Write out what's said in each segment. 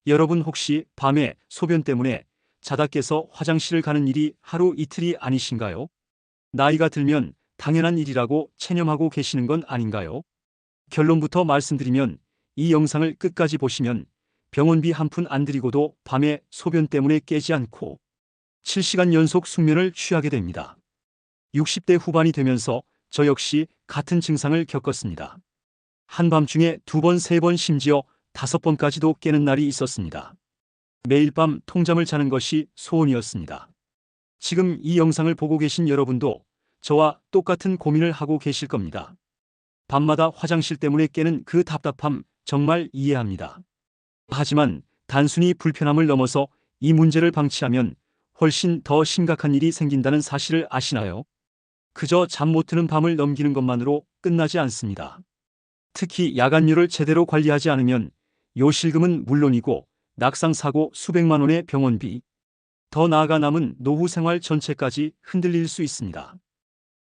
여러분 혹시 밤에 소변 때문에 자다 깨서 화장실을 가는 일이 하루 이틀이 아니신가요? 나이가 들면 당연한 일이라고 체념하고 계시는 건 아닌가요? 결론부터 말씀드리면 이 영상을 끝까지 보시면 병원비 한 푼 안 들이고도 밤에 소변 때문에 깨지 않고 7시간 연속 숙면을 취하게 됩니다. 60대 후반이 되면서 저 역시 같은 증상을 겪었습니다. 한밤중에 2번, 3번, 심지어 5번까지도 깨는 날이 있었습니다. 매일 밤 통잠을 자는 것이 소원이었습니다. 지금 이 영상을 보고 계신 여러분도 저와 똑같은 고민을 하고 계실 겁니다. 밤마다 화장실 때문에 깨는 그 답답함 정말 이해합니다. 하지만 단순히 불편함을 넘어서 이 문제를 방치하면 훨씬 더 심각한 일이 생긴다는 사실을 아시나요? 그저 잠 못 드는 밤을 넘기는 것만으로 끝나지 않습니다. 특히 야간류를 제대로 관리하지 않으면 요실금은 물론이고 낙상사고 수백만 원의 병원비, 더 나아가 남은 노후 생활 전체까지 흔들릴 수 있습니다.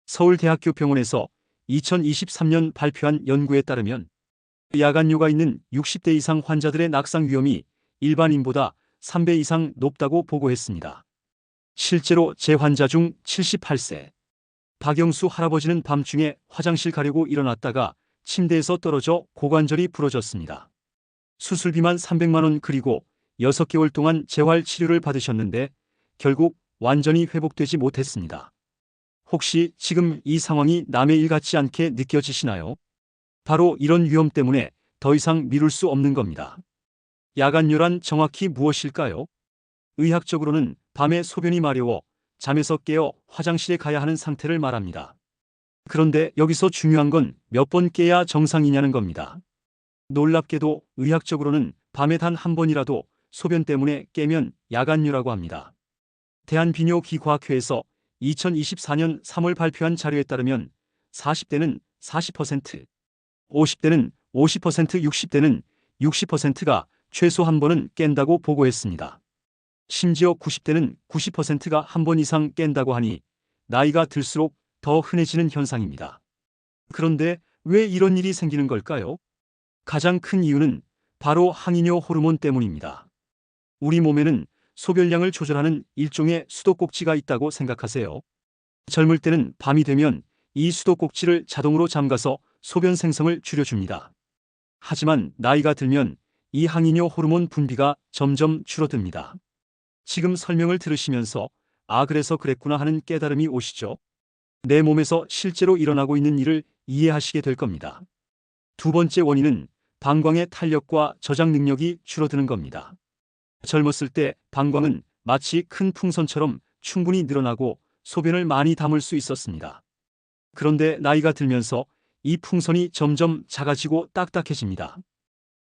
서울대학교 병원에서 2023년 발표한 연구에 따르면 야간류가 있는 60대 이상 환자들의 낙상 위험이 일반인보다 3배 이상 높다고 보고했습니다. 실제로 제 환자 중 78세 박영수 할아버지는 밤중에 화장실 가려고 일어났다가 침대에서 떨어져 고관절이 부러졌습니다. 수술비만 300만 원 그리고 6개월 동안 재활 치료를 받으셨는데 결국 완전히 회복되지 못했습니다. 혹시 지금 이 상황이 남의 일 같지 않게 느껴지시나요? 바로 이런 위험 때문에 더 이상 미룰 수 없는 겁니다. 야간류란 정확히 무엇일까요? 의학적으로는 밤에 소변이 마려워 잠에서 깨어 화장실에 가야 하는 상태를 말합니다. 그런데 여기서 중요한 건 몇 번 깨야 정상이냐는 겁니다. 놀랍게도 의학적으로는 밤에 단 한 번이라도 소변 때문에 깨면 야간류라고 합니다. 대한비뇨기과학회에서 2024년 3월 발표한 자료에 따르면 40대는 40%, 50대는 50%, 60대는 60%가 최소 한 번은 깬다고 보고했습니다. 심지어 90대는 90%가 한 번 이상 깬다고 하니 나이가 들수록 더 흔해지는 현상입니다. 그런데 왜 이런 일이 생기는 걸까요? 가장 큰 이유는 바로 항이뇨 호르몬 때문입니다. 우리 몸에는 소변량을 조절하는 일종의 수도꼭지가 있다고 생각하세요. 젊을 때는 밤이 되면 이 수도꼭지를 자동으로 잠가서 소변 생성을 줄여줍니다. 하지만 나이가 들면 이 항이뇨 호르몬 분비가 점점 줄어듭니다. 지금 설명을 들으시면서 아 그래서 그랬구나 하는 깨달음이 오시죠? 내 몸에서 실제로 일어나고 있는 일을 이해하시게 될 겁니다. 두 번째 원인은 방광의 탄력과 저장 능력이 줄어드는 겁니다. 젊었을 때 방광은 마치 큰 풍선처럼 충분히 늘어나고 소변을 많이 담을 수 있었습니다. 그런데 나이가 들면서 이 풍선이 점점 작아지고 딱딱해집니다.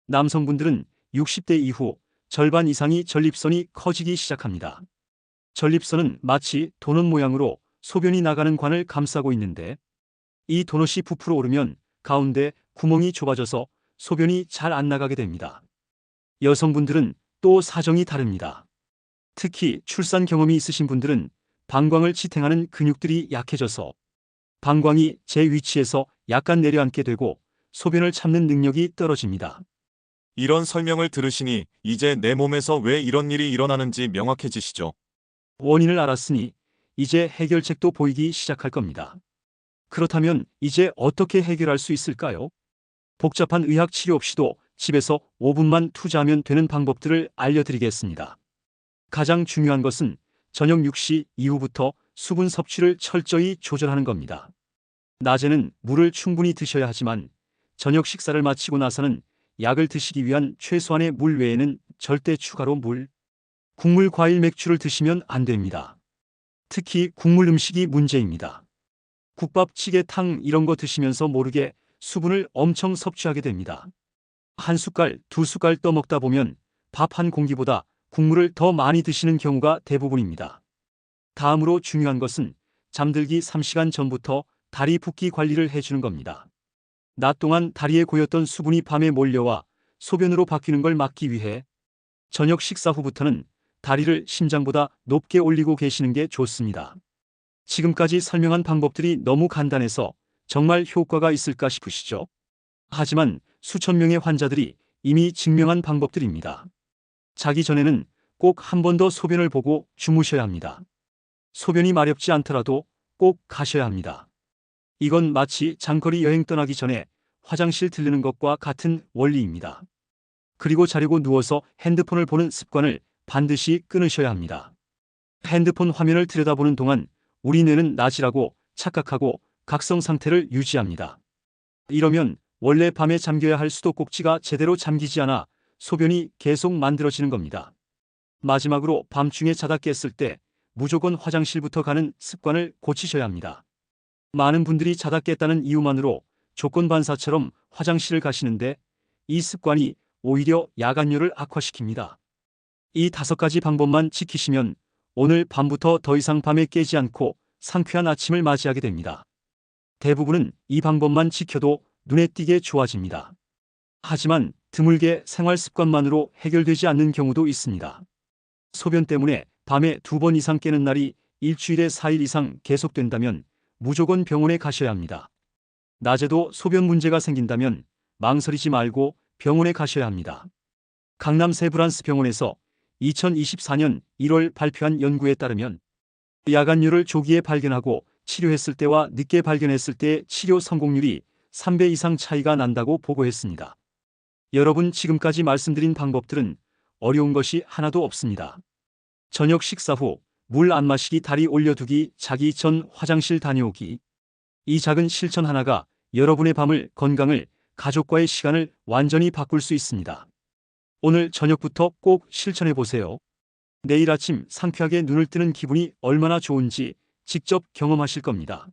남성분들은 60대 이후 절반 이상이 전립선이 커지기 시작합니다. 전립선은 마치 도넛 모양으로 소변이 나가는 관을 감싸고 있는데 이 도넛이 부풀어 오르면 가운데 구멍이 좁아져서 소변이 잘 안 나가게 됩니다. 여성분들은 또 사정이 다릅니다. 특히 출산 경험이 있으신 분들은 방광을 지탱하는 근육들이 약해져서 방광이 제 위치에서 약간 내려앉게 되고 소변을 참는 능력이 떨어집니다. 이런 설명을 들으시니 이제 내 몸에서 왜 이런 일이 일어나는지 명확해지시죠? 원인을 알았으니 이제 해결책도 보이기 시작할 겁니다. 그렇다면 이제 어떻게 해결할 수 있을까요? 복잡한 의학 치료 없이도 집에서 5분만 투자하면 되는 방법들을 알려드리겠습니다. 가장 중요한 것은 저녁 6시 이후부터 수분 섭취를 철저히 조절하는 겁니다. 낮에는 물을 충분히 드셔야 하지만 저녁 식사를 마치고 나서는 약을 드시기 위한 최소한의 물 외에는 절대 추가로 물, 국물, 과일, 맥주를 드시면 안 됩니다. 특히 국물 음식이 문제입니다. 국밥, 찌개, 탕 이런 거 드시면서 모르게 수분을 엄청 섭취하게 됩니다. 한 숟갈, 두 숟갈 떠먹다 보면 밥 한 공기보다 국물을 더 많이 드시는 경우가 대부분입니다. 다음으로 중요한 것은 잠들기 3시간 전부터 다리 붓기 관리를 해주는 겁니다. 낮 동안 다리에 고였던 수분이 밤에 몰려와 소변으로 바뀌는 걸 막기 위해 저녁 식사 후부터는 다리를 심장보다 높게 올리고 계시는 게 좋습니다. 지금까지 설명한 방법들이 너무 간단해서 정말 효과가 있을까 싶으시죠? 하지만 수천 명의 환자들이 이미 증명한 방법들입니다. 자기 전에는 꼭 한 번 더 소변을 보고 주무셔야 합니다. 소변이 마렵지 않더라도 꼭 가셔야 합니다. 이건 마치 장거리 여행 떠나기 전에 화장실 들르는 것과 같은 원리입니다. 그리고 자려고 누워서 핸드폰을 보는 습관을 반드시 끊으셔야 합니다. 핸드폰 화면을 들여다보는 동안 우리 뇌는 낮이라고 착각하고 각성 상태를 유지합니다. 이러면 원래 밤에 잠겨야 할 수도꼭지가 제대로 잠기지 않아 소변이 계속 만들어지는 겁니다. 마지막으로 밤중에 자다 깼을 때 무조건 화장실부터 가는 습관을 고치셔야 합니다. 많은 분들이 자다 깼다는 이유만으로 조건반사처럼 화장실을 가시는데 이 습관이 오히려 야간율을 악화시킵니다. 이 5가지 방법만 지키시면 오늘 밤부터 더 이상 밤에 깨지 않고 상쾌한 아침을 맞이하게 됩니다. 대부분은 이 방법만 지켜도 눈에 띄게 좋아집니다. 하지만 드물게 생활 습관만으로 해결되지 않는 경우도 있습니다. 소변 때문에 밤에 2번 이상 깨는 날이 일주일에 4일 이상 계속된다면 무조건 병원에 가셔야 합니다. 낮에도 소변 문제가 생긴다면 망설이지 말고 병원에 가셔야 합니다. 강남 세브란스 병원에서 2024년 1월 발표한 연구에 따르면 야간율을 조기에 발견하고 치료했을 때와 늦게 발견했을 때의 치료 성공률이 3배 이상 차이가 난다고 보고했습니다. 여러분, 지금까지 말씀드린 방법들은 어려운 것이 하나도 없습니다. 저녁 식사 후 물 안 마시기, 다리 올려두기, 자기 전 화장실 다녀오기. 이 작은 실천 하나가 여러분의 밤을, 건강을, 가족과의 시간을 완전히 바꿀 수 있습니다. 오늘 저녁부터 꼭 실천해 보세요. 내일 아침 상쾌하게 눈을 뜨는 기분이 얼마나 좋은지 직접 경험하실 겁니다.